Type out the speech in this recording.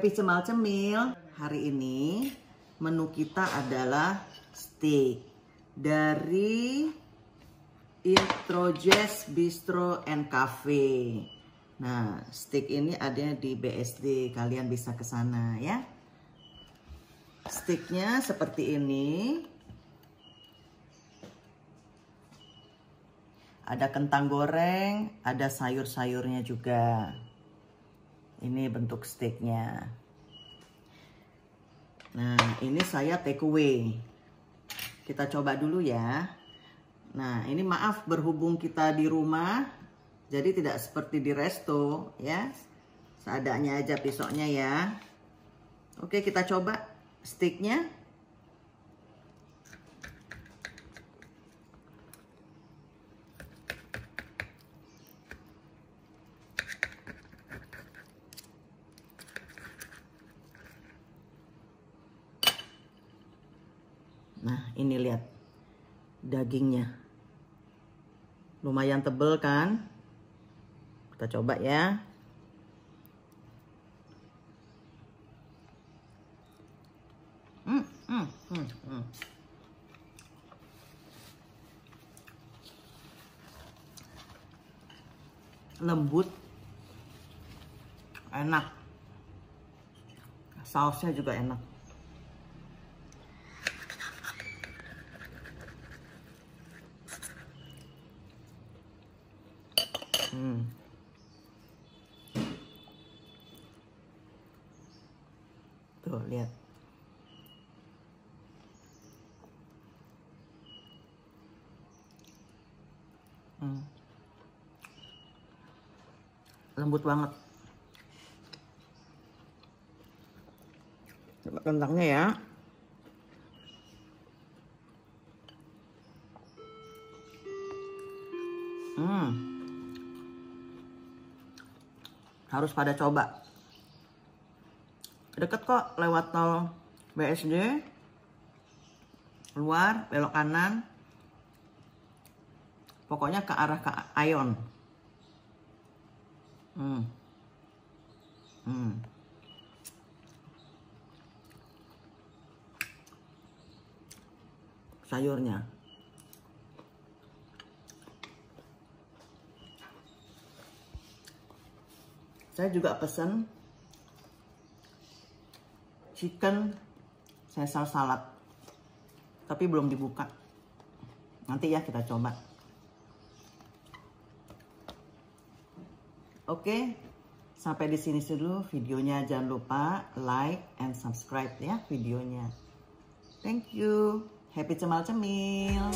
Happy Cemal Cemil. Hari ini menu kita adalah steak dari Introjazz Bistro and Cafe. Nah, steak ini ada di BSD, kalian bisa ke sana ya. Steaknya seperti ini. Ada kentang goreng, ada sayur-sayurnya juga. Ini bentuk steaknya. Nah, ini saya take away. Kita coba dulu ya. Nah, ini maaf berhubung kita di rumah, jadi tidak seperti di resto ya. Seadanya aja pisoknya ya. Oke, kita coba steaknya. Nah, ini lihat dagingnya. Lumayan tebel kan? Kita coba ya. Lembut. Enak. Sausnya juga enak. Tuh, lihat. Lembut banget. Coba kentangnya ya. Harus pada coba. Deket kok, lewat tol BSD. Keluar, belok kanan. Pokoknya ke arah ke Aeon. Sayurnya. Saya juga pesen chicken Caesar salad, tapi belum dibuka. Nanti ya kita coba. Oke, sampai di sini dulu videonya. Jangan lupa like and subscribe ya videonya. Thank you. Happy Cemal Cemil.